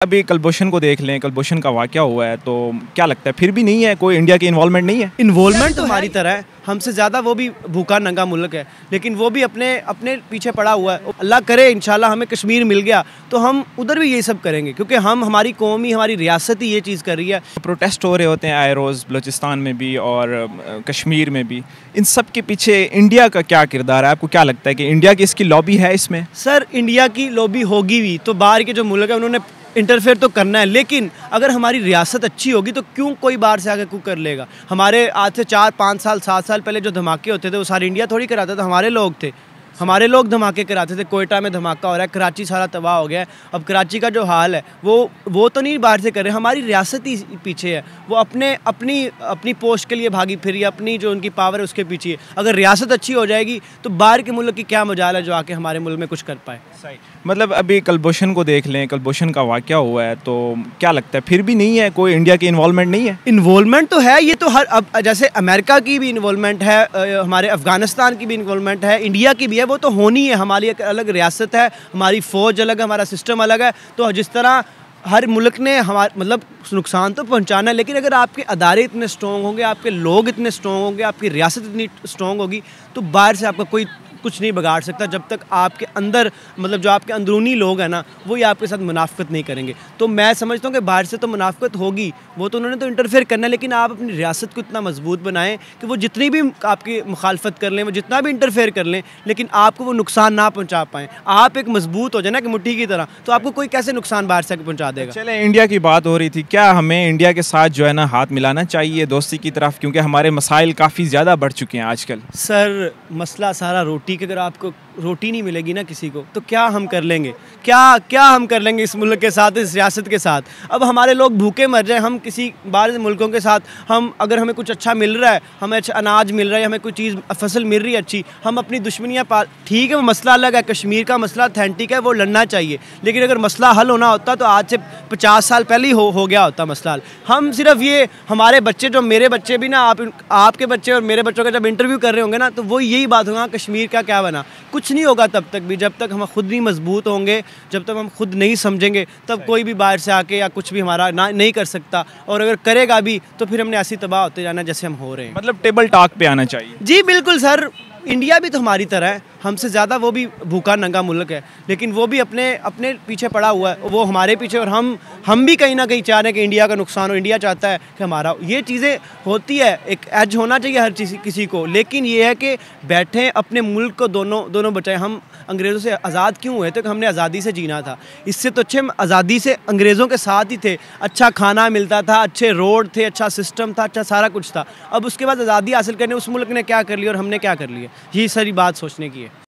अभी कुलभूषण को देख लें, कुलभूषण का वाक़या हुआ है तो क्या लगता है फिर भी नहीं है कोई इंडिया की इन्वॉल्वमेंट नहीं है? इन्वॉल्वमेंट तो हमारी तरह है, हमसे ज़्यादा वो भी भूखा नंगा मुल्क है, लेकिन वो भी अपने अपने पीछे पड़ा हुआ है। अल्लाह करे इंशाल्लाह हमें कश्मीर मिल गया तो हम उधर भी ये सब करेंगे, क्योंकि हमारी कौम ही, हमारी रियासत ही ये चीज़ कर रही है। प्रोटेस्ट हो रहे होते हैं आए रोज़ बलूचिस्तान में भी और कश्मीर में भी, इन सब के पीछे इंडिया का क्या किरदार है? आपको क्या लगता है कि इंडिया की इसकी लॉबी है इसमें? सर, इंडिया की लॉबी होगी भी तो बाहर के जो मुल्क है उन्होंने इंटरफेयर तो करना है, लेकिन अगर हमारी रियासत अच्छी होगी तो क्यों कोई बाहर से आके कुछ कर लेगा। हमारे आज से 4-5 साल 7 साल पहले जो धमाके होते थे वो सारी इंडिया थोड़ी कराता था, हमारे लोग थे, हमारे लोग धमाके कराते थे। कोयटा में धमाका हो रहा है, कराची सारा तबाह हो गया है। अब कराची का जो हाल है वो तो नहीं बाहर से कर रहे, हमारी रियासत ही पीछे है। वो अपनी पोस्ट के लिए भागी फिरी, अपनी जो उनकी पावर है उसके पीछे है। अगर रियासत अच्छी हो जाएगी तो बाहर के मुल्क की क्या मजाल है जो आके हमारे मुल्क में कुछ कर पाए। सही, मतलब अभी कुलभूषण को देख लें, कुलभूषण का वाक़या हुआ है तो क्या लगता है फिर भी नहीं है कोई इंडिया की इन्वॉल्वमेंट नहीं है? इन्वॉल्वमेंट तो है, ये तो हर अब जैसे अमेरिका की भी इन्वॉल्वमेंट है, हमारे अफ़गानिस्तान की भी इन्वॉल्वमेंट है, इंडिया की भी है, वो तो होनी है। हमारी एक अलग रियासत है, हमारी फ़ौज अलग है, हमारा सिस्टम अलग है। तो जिस तरह हर मुल्क ने हमारे मतलब नुकसान तो पहुंचाना है, लेकिन अगर आपके अदारे इतने स्ट्रॉन्ग होंगे, आपके लोग इतने स्ट्रॉन्ग होंगे, आपकी रियासत इतनी स्ट्रॉन्ग होगी तो बाहर से आपका कोई कुछ नहीं बिगाड़ सकता, जब तक आपके अंदर मतलब जो आपके अंदरूनी लोग हैं ना वो ही आपके साथ मुनाफिकत नहीं करेंगे। तो मैं समझता हूँ कि बाहर से तो मुनाफिकत होगी, वो तो उन्होंने तो इंटरफेयर करना है, लेकिन आप अपनी रियासत को इतना मजबूत बनाएं कि वो जितनी भी आपकी मुखालफत कर लें, वो जितना भी इंटरफेयर कर लें, लेकिन आपको वो नुकसान ना पहुँचा पाएँ। आप एक मजबूत हो जाए ना कि मुट्ठी की तरह, तो आपको कोई कैसे नुकसान बाहर से पहुँचा देगा। चले, इंडिया की बात हो रही थी, क्या हमें इंडिया के साथ जो है ना हाथ मिलाना चाहिए दोस्ती की तरफ, क्योंकि हमारे मसाइल काफ़ी ज़्यादा बढ़ चुके हैं आजकल? सर, मसला सारा रोटी के, अगर आपको रोटी नहीं मिलेगी ना किसी को तो क्या हम कर लेंगे, क्या हम कर लेंगे इस मुल्क के साथ, इस रियासत के साथ। अब हमारे लोग भूखे मर जाए, हम किसी बाहर मुल्कों के साथ हम अगर हमें कुछ अच्छा मिल रहा है, हमें अच्छा अनाज मिल रहा है, हमें कोई चीज़ फसल मिल रही है अच्छी, हम अपनी दुश्मनियाँ ठीक है, वो मसला अलग है, कश्मीर का मसला ऑथेंटिक है, वो लड़ना चाहिए। लेकिन अगर मसला हल होना होता तो आज से 50 साल पहले ही हो गया होता मसला हल। हम सिर्फ ये हमारे बच्चे, जो मेरे बच्चे भी ना, आपके बच्चे और मेरे बच्चों का जब इंटरव्यू कर रहे होंगे ना तो वो यही बात होगा, कश्मीर का क्या बना। कुछ नहीं होगा तब तक भी, जब तक हम खुद नहीं मजबूत होंगे, जब तक हम खुद नहीं समझेंगे, तब कोई भी बाहर से आके या कुछ भी हमारा नहीं कर सकता। और अगर करेगा भी तो फिर हमने ऐसी तबाह होते जाना जैसे हम हो रहे हैं। मतलब टेबल टॉक पे आना चाहिए। जी बिल्कुल सर, इंडिया भी तो हमारी तरह है, हमसे ज़्यादा वो भी भूखा नंगा मुल्क है, लेकिन वो भी अपने पीछे पड़ा हुआ है, वो हमारे पीछे। और हम भी कहीं ना कहीं चाह रहे हैं कि इंडिया का नुकसान हो। इंडिया चाहता है कि हमारा, ये चीज़ें होती है, एक एज होना चाहिए हर किसी को। लेकिन ये है कि बैठे अपने मुल्क को दोनों बचाएं। हम अंग्रेज़ों से आज़ाद क्यों हुए थे? हमने आज़ादी से जीना था, इससे तो अच्छे हम आज़ादी से अंग्रेज़ों के साथ ही थे। अच्छा खाना मिलता था, अच्छे रोड थे, अच्छा सिस्टम था, अच्छा सारा कुछ था। अब उसके बाद आज़ादी हासिल करने उस मुल्क ने क्या कर लिया और हमने क्या कर लिया, ये सारी बात सोचने की है।